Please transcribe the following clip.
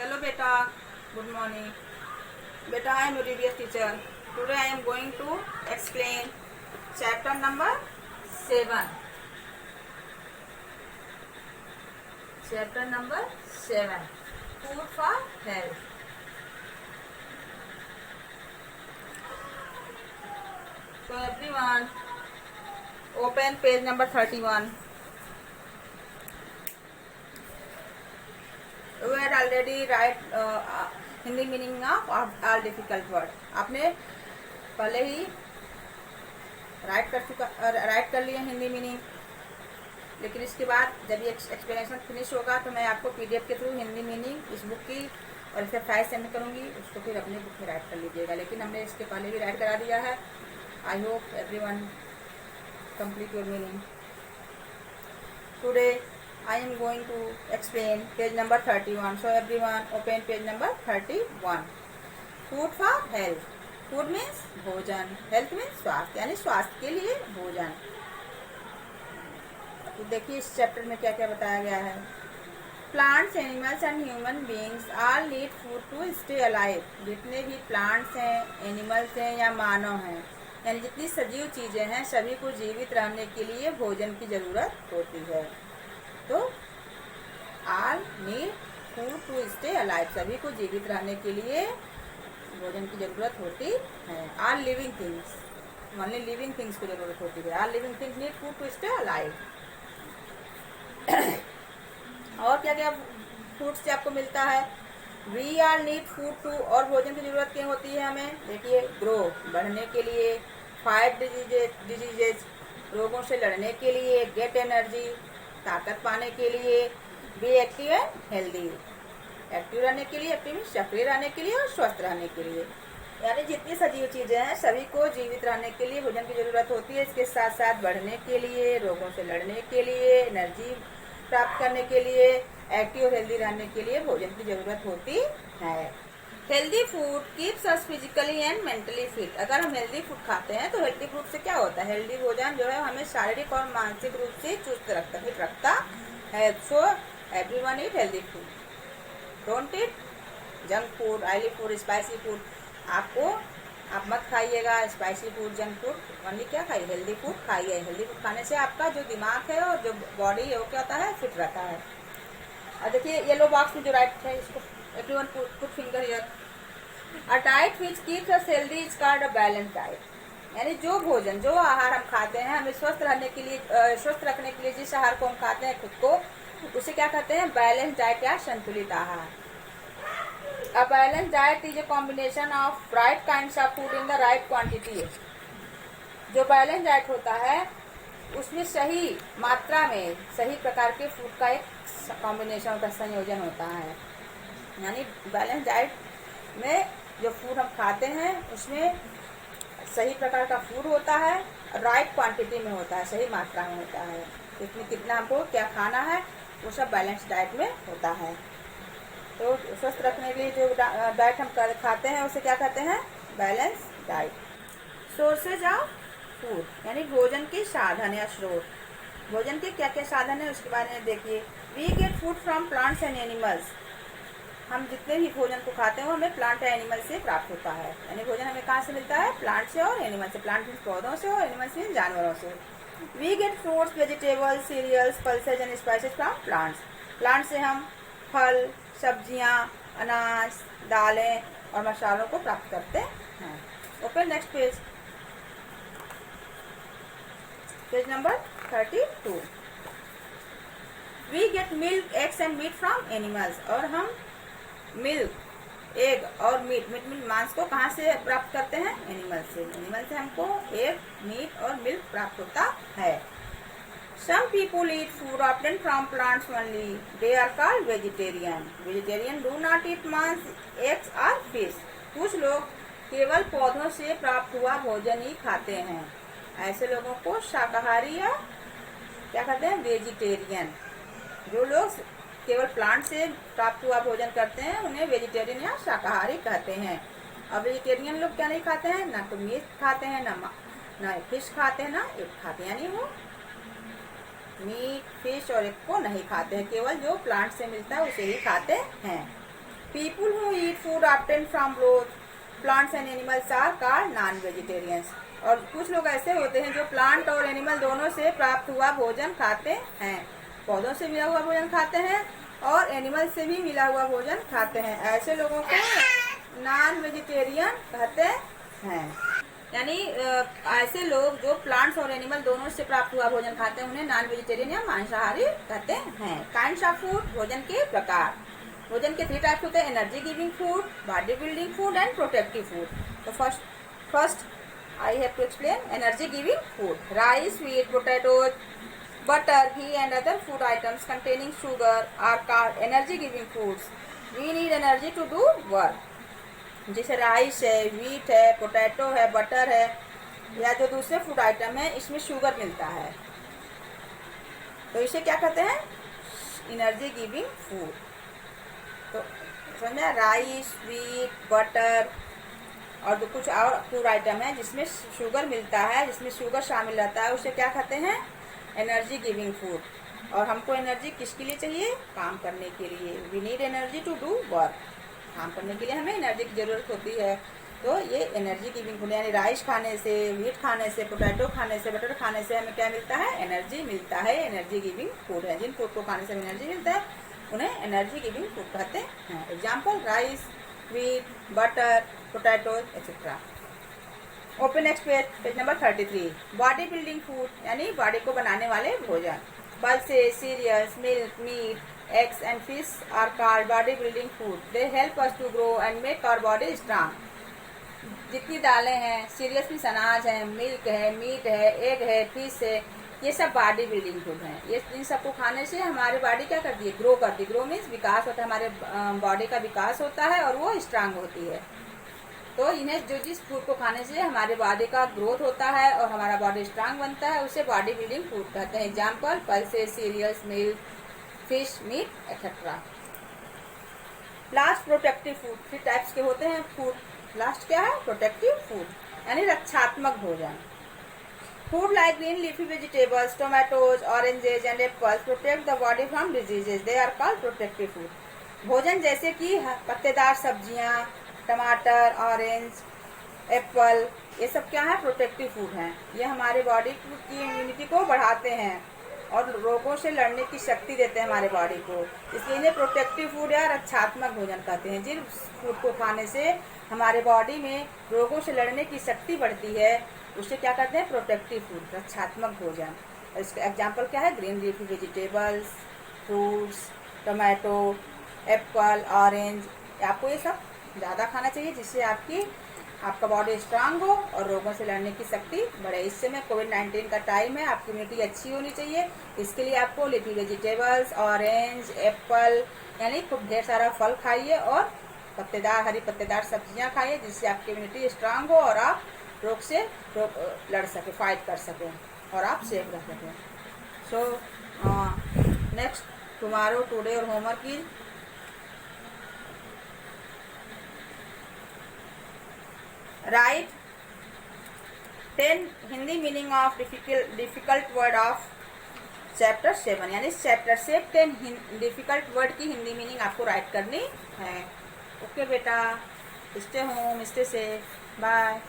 Hello beta, good morning. Beta, I am your previous teacher. Today I am going to explain chapter number 7. Chapter number 7. Food for health. So everyone, open page number 31. We had already write Hindi meaning of all difficult word. आपने पहले ही right कर लिए Hindi meaning, लेकिन इसके बाद जब ये explanation finish होगा तो मैं आपको पीडीएफ के थ्रू हिंदी मीनिंग इस बुक की और एक्सरसाइज सेंड करूंगी, उसको फिर अपने बुक में राइट कर लीजिएगा. लेकिन हमने इसके पहले भी राइट करा दिया है. I hope everyone complete your meaning. Today I am going to explain page number 31. So everyone open page number 31. Food for health. Food means भोजन. Health means स्वास्थ्य, यानी स्वास्थ्य के लिए भोजन. तो देखिए इस चैप्टर में क्या क्या बताया गया है. Plants, animals and human beings all need food to stay alive. जितने भी plants हैं, animals हैं या मानव हैं, यानी जितनी सजीव चीजें हैं, सभी को जीवित रहने के लिए भोजन की जरूरत होती है. तो all need food to stay alive. सभी को जीवित रहने के लिए भोजन की जरूरत होती है. All living things, only living things की जरूरत होती है. All living things need food to stay alive. और क्या क्या फूड से आपको मिलता है. We are need food to, और भोजन की जरूरत क्या होती है हमें. देखिए, ग्रो, बढ़ने के लिए. फाइट डिजीजेज, रोगों से लड़ने के लिए. गेट एनर्जी, ताकत पाने के लिए. Be active and healthy, active रहने के लिए, एक्टिव सक्रिय रहने के लिए और स्वस्थ रहने के लिए. यानी जितनी सजीव चीजें हैं सभी को जीवित रहने के लिए भोजन की जरूरत होती है. इसके साथ साथ बढ़ने के लिए, रोगों से लड़ने के लिए, एनर्जी प्राप्त करने के लिए, एक्टिव और हेल्दी रहने के लिए भोजन की जरूरत होती है. Healthy food keeps us physically and mentally fit. अगर हम हेल्दी फूड खाते हैं तो हेल्दी फूड से क्या होता है. हेल्दी भोजन जो है हमें शारीरिक और मानसिक रूप से चुस्त रखता है. So everyone eat healthy food. Don't eat junk food, oily food, spicy food. आप मत खाइएगा spicy food, junk food. Only क्या खाइए, हेल्दी फूड खाइए. हेल्दी फूड खाने से आपका जो दिमाग है और जो बॉडी है वो क्या होता है, फिट रहता है. और देखिए येलो बॉक्स में जो राइट है, इसको everyone put finger here. A diet which keeps us healthy is called a balanced diet. यानी जो भोजन, जो आहार हम खाते हैं, हमें स्वस्थ रहने के लिए, स्वस्थ रखने के लिए जिस आहार को हम खाते हैं खुद को, उसे क्या कहते हैं, बैलेंस डाइट या संतुलित आहार. A balanced diet is a combination of right kinds of food in the right quantity. जो बैलेंस डाइट होता है उसमें सही मात्रा में सही प्रकार के फूड का एक कॉम्बिनेशन का संयोजन होता है. यानी बैलेंस डाइट में जो फूड हम खाते हैं उसमें सही प्रकार का फूड होता है, राइट क्वांटिटी में होता है, सही मात्रा में होता है. इसमें कितना हमको क्या खाना है वो सब बैलेंस डाइट में होता है. तो स्वस्थ रखने के लिए जो डाइट हम खाते हैं उसे क्या कहते हैं, balance diet. Sources of food, यानी भोजन के साधन या स्रोत. भोजन के क्या क्या साधन है उसके बारे में देखिए. We get food from plants and animals. हम जितने भी भोजन को खाते हैं वो हमें प्लांट या एनिमल से प्राप्त होता है. यानी भोजन हमें कहाँ से मिलता है, प्लांट से और एनिमल से. प्लांट मीन्स पौधों से और एनिमल मीन्स जानवरों से. We get fruits, vegetables, cereals, pulses and spices from plants. Plant से हम फल, सब्जियां, अनाज, दालें और मसालों को प्राप्त करते हैं. Open next page, page number 32. We get milk, eggs and meat from animals. और हम मिल्क, एग और मीट मांस को कहाँ से प्राप्त करते हैं, एनिमल से. एनिमल से हमको एग, मीट और मिल्क प्राप्त होता है. Some people eat food obtain from plants only. They are called vegetarian. Vegetarian do not eat मांस, एग्स और फिश. कुछ लोग केवल पौधों से प्राप्त हुआ भोजन ही खाते हैं. ऐसे लोगों को शाकाहारी या क्या कहते हैं, वेजिटेरियन. जो लोग केवल प्लांट से प्राप्त हुआ भोजन करते हैं उन्हें वेजिटेरियन या शाकाहारी कहते हैं. और वेजिटेरियन लोग क्या नहीं खाते हैं, ना तो मीट खाते हैं, ना फिश खाते हैं, ना एग खाते हैं. यानी वो मीट, फिश और एग को नहीं खाते हैं, केवल जो प्लांट से मिलता है उसे ही खाते हैं. People who eat food obtain from both plants and animals are called non vegetarians. और कुछ लोग ऐसे होते हैं जो प्लांट और एनिमल दोनों से प्राप्त हुआ भोजन खाते हैं, पौधों से मिला हुआ भोजन खाते हैं और एनिमल से भी मिला हुआ भोजन खाते हैं। ऐसे लोगों को नॉन वेजिटेरियन कहते हैं। यानी ऐसे लोग जो प्लांट्स और एनिमल दोनों से प्राप्त हुआ भोजन खाते हैं उन्हें नॉन वेजिटेरियन या मांसाहारी कहते हैं। काइंड्स ऑफ फूड, भोजन के प्रकार। भोजन के 3 टाइप्स होते हैं, energy giving food, body building food and protective food. तो first I have to explain energy giving food. Rice, wheat, potatoes, butter, ghee and other food items containing sugar are called energy giving foods. We need energy to do work. जैसे rice है, wheat है, potato है, butter है या जो दूसरे food item है इसमें शुगर मिलता है, तो इसे क्या कहते हैं, एनर्जी गिविंग फूड। तो समझ में, राइस, व्हीट, बटर और जो कुछ और फूड आइटम है जिसमें शुगर मिलता है, जिसमें शुगर शामिल रहता है, उसे क्या कहते हैं, एनर्जी गिविंग फूड। और हमको एनर्जी किसके लिए चाहिए, काम करने के लिए। We need energy to do work. काम करने के लिए हमें एनर्जी की ज़रूरत होती है। तो ये एनर्जी गिविंग फूड, यानी राइस खाने से, व्हीट खाने से, पोटैटो खाने से, बटर खाने से हमें क्या मिलता है, एनर्जी मिलता है। एनर्जी गिविंग फूड है। जिन फूड को खाने से एनर्जी मिलता है उन्हें एनर्जी गिविंग फूड कहते हैं। Example, rice, wheat, butter, potatoes, etc. Open next page number 33। Body building food यानी बॉडी को बनाने वाले भोजन। Pulses, cereals, milk, meat, eggs and fish are called body building food. They help us to grow and make our body strong. जितनी दालें हैं, serials means अनाज है, मिल्क है, मीट है, एग है, फिश है, ये सब बॉडी बिल्डिंग फूड हैं। ये इन सबको खाने से हमारी बॉडी क्या करती है, ग्रो करती है। ग्रो मीन्स विकास होता है, हमारे बॉडी का विकास होता है और वो स्ट्रांग होती है। तो इन्हें जो जिस फूड को खाने से हमारे बॉडी का ग्रोथ होता है और हमारा बॉडी स्ट्रांग बनता है उसे बॉडी बिल्डिंग फूड कहते हैं। Example, pulses, cereals, milk, fish, meat etcetera. Last, protective food. 3 types के होते हैं फूड। लास्ट क्या है, प्रोटेक्टिव फूड यानी रक्षात्मक भोजन। Food like green leafy vegetables, tomatoes, oranges and apples protect the body from diseases. They are called protective food. भोजन जैसे कि पत्तेदार सब्जियां, टमाटर, ऑरेंज, एप्पल, ये सब क्या है, प्रोटेक्टिव फूड हैं। ये हमारे बॉडी की इम्यूनिटी को बढ़ाते हैं और रोगों से लड़ने की शक्ति देते हैं हमारे बॉडी को, इसलिए इन्हें प्रोटेक्टिव फूड या रक्षात्मक भोजन कहते हैं। जिन फूड को खाने से हमारे बॉडी में रोगों से लड़ने की शक्ति बढ़ती है उसे क्या कहते हैं, प्रोटेक्टिव फूड, रक्षात्मक भोजन। इसका एग्जाम्पल क्या है, green leafy vegetables, fruits, tomato, Apple, orange. आपको ये सब ज़्यादा खाना चाहिए जिससे आपका बॉडी स्ट्रांग हो और रोगों से लड़ने की शक्ति बढ़े। इस समय कोविड-19 का टाइम है, आपकी इम्यूनिटी अच्छी होनी चाहिए। इसके लिए आपको लीफी वेजिटेबल्स, ऑरेंज, एप्पल यानी खूब ढेर सारा फल खाइए और हरी पत्तेदार सब्जियां खाइए जिससे आपकी इम्यूनिटी स्ट्रांग हो और आप रोग से लड़ सके, फाइट कर सकें और आप सेफ रह सकें। सो नेक्स्ट टुमारो, टुडे और होमवर्क की right 10 Hindi meaning of difficult word of chapter 7, यानी चैप्टर से 10 डिफिकल्ट वर्ड की हिंदी मीनिंग आपको राइट करनी है। ओके बेटा, stay home, stay safe, bye.